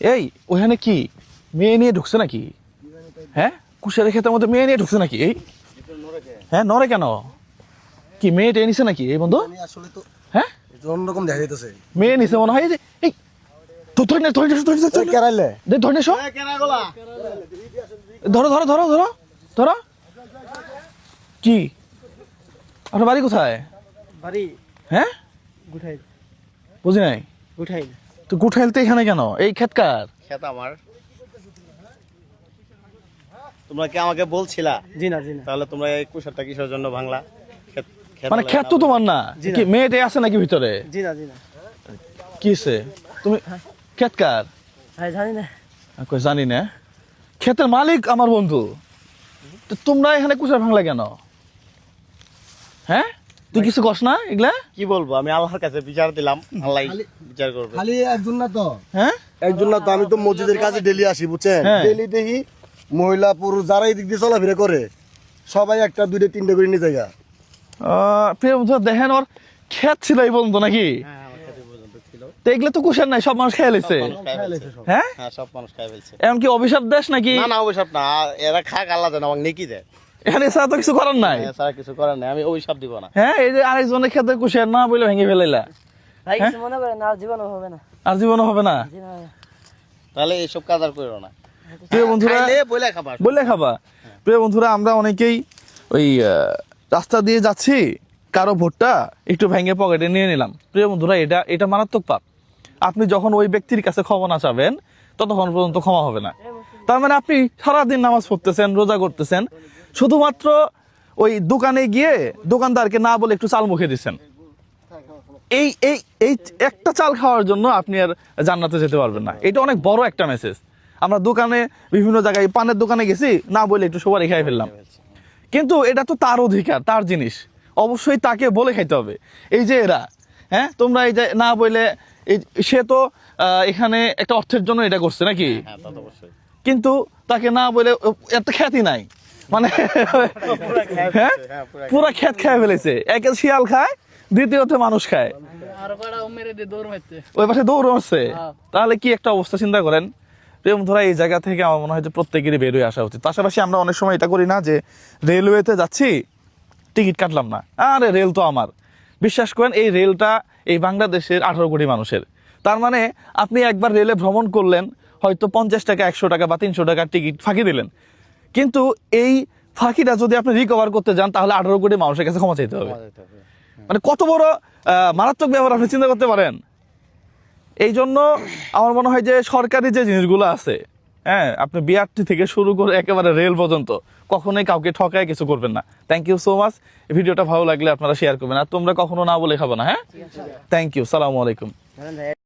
এই ওখানে কি মেয়ে নিয়ে ঢুকছে নাকি? হ্যাঁ, কুশারের ক্ষেতের মধ্যে মেয়ে নিয়ে ঢুকছে নাকি? এই হ্যাঁ, নরে কেন? কি মেয়ে টেনে নিছে নাকি এই বন্ধু? আসলে তো হ্যাঁ, অন্যরকম দেখা যাইতেছে। মেয়ে নিছে মনে হয়। এই তো ধরে নে, ধরে নে, ধরে নে, কেরাইলে ধরে নে, ধরো ধরো ধরো ধরো ধরো। কি আপনার বাড়ি কোথায়? বাড়ি হ্যাঁ, গুঠাইল। বুঝি নাই। গুঠাইল তো গুঠাইল তো এখানে কেন? এই ক্ষেত কার? ক্ষেত আমার। তোমরা কি আমাকে বলছিলা? জি না, জি না। তাহলে তোমরা এই কুশারটা কিসের জন্য ভাঙলা? মানে ক্ষেত তো তোমার না, কি মেয়েটে আছে নাকি ভিতরে? জি না, জি না। কিসে তুমি ক্ষেত কার? ভাই জানি না। কই জানি না। ক্ষেতের মালিক আমার বন্ধু। তো তোমরা এখানে কুশার ভাঙলা কেন? হ্যাঁ, তুই কিছু কস না এগুলা? কি বলবো, আমি আল্লাহর কাছে বিচার দিলাম, আল্লাহ বিচার করবে। খালি একজন না তো, হ্যাঁ একজন না তো। আমি তো মসজিদের কাছে ডেলি আসি, বুঝছেন? হ্যাঁ। ডেলি দেখি মহিলা পুরুষ যারা এই দিক দিয়ে চলাফেরা করে সবাই একটা দুইটা তিনটা করে নিয়ে যায়। প্রিয় বন্ধু দেখেন, ওর ক্ষেত ছিল এই পর্যন্ত নাকি? হ্যাঁ, আমার কাছে পর্যন্ত ছিল। তো এগুলো তো কুশার নাই, সব মানুষ খেয়ে লেছে। হ্যাঁ, হ্যাঁ, সব মানুষ খাই ফেলছে। এমনকি অভিশাপ দেশ নাকি? না না, অভিশাপ না, এরা খাক, আল্লাহ জানে আমাকে নেকি দেয়। এখানে ছাড়া তো কিছু করার নাই। এছাড়া কিছু করার নেই, আমি অভিশাপ দিব না। হ্যাঁ, এই যে আরেকজনের ক্ষেতে কুশার না বলে ভেঙে ফেলাইলা, ভাই কিছু মনে করেন না, জীবনও হবে না। আর জীবনও হবে না। জি না। তাহলে এইসব কাজ আর করো না। প্রিয় বন্ধুরা, খাইলে বলে খাবার। বলে খাবা। প্রিয় বন্ধুরা, আমরা অনেকেই ওই রাস্তা দিয়ে যাচ্ছি, কারো ভোটটা একটু ভেঙে পকেটে নিয়ে নিলাম। প্রিয় বন্ধুরা, এটা মারাত্মক পাপ। আপনি যখন ওই ব্যক্তির কাছে ক্ষমা না চাবেন ততক্ষণ পর্যন্ত ক্ষমা হবে না। তার মানে আপনি সারাদিন নামাজ পড়তেছেন, রোজা করতেছেন, শুধুমাত্র ওই দোকানে গিয়ে দোকানদারকে না বলে একটু চাল মুখে দিচ্ছেন। এই এই এই একটা চাল খাওয়ার জন্য আপনি আর জান্নাতে যেতে পারবেন না। এটা অনেক বড় একটা মেসেজ। আমরা দোকানে বিভিন্ন জায়গায় পানের দোকানে গেছি, না বলে একটু সবারই খেয়ে ফেললাম, কিন্তু এটা তো তার অধিকার, তার জিনিস, অবশ্যই তাকে বলে খাইতে হবে। এই যে এরা, হ্যাঁ, তোমরা এই যে না বলে, সে তো এখানে একটা অর্থের জন্য এটা করছে নাকি? হ্যাঁ, তা তো অবশ্যই। কিন্তু তাকে না বলে এত খ্যাতি নাই, মানে হ্যাঁ, পুরা ক্ষেত খেয়ে ফেলেছে। একে শিয়াল খায়, দ্বিতীয়ত মানুষ খায়, ওই পাশে দৌড় মারছে। তাহলে কি একটা অবস্থা চিন্তা করেন। প্রেম ধরা এই জায়গা থেকে আমার মনে হয় যে প্রত্যেকেরই বের হয়ে আসা উচিত। পাশাপাশি আমরা অনেক সময় এটা করি না যে রেলওয়েতে যাচ্ছি, টিকিট কাটলাম না, আরে রেল তো আমার। বিশ্বাস করেন, এই রেলটা এই বাংলাদেশের 18 কোটি মানুষের। তার মানে আপনি একবার রেলে ভ্রমণ করলেন, হয়তো 50 টাকা, 100 টাকা বা 300 টাকার টিকিট ফাঁকি দিলেন, কিন্তু এই ফাঁকিটা যদি আপনি রিকভার করতে যান তাহলে 18 কোটি মানুষের কাছে ক্ষমা চাইতে হবে। মানে কত বড় মারাত্মক ব্যাপার আপনি চিন্তা করতে পারেন। এই জন্য আমার মনে হয় যে সরকারি যে জিনিসগুলো আছে, হ্যাঁ, আপনি বিআরটি থেকে শুরু করে একেবারে রেল পর্যন্ত কখনোই কাউকে ঠকায় কিছু করবেন না। Thank you so much. ভিডিওটা ভালো লাগলে আপনারা শেয়ার করবেন, আর তোমরা কখনো না বলে খাবো না। হ্যাঁ, থ্যাংক ইউ, সালামু আলাইকুম।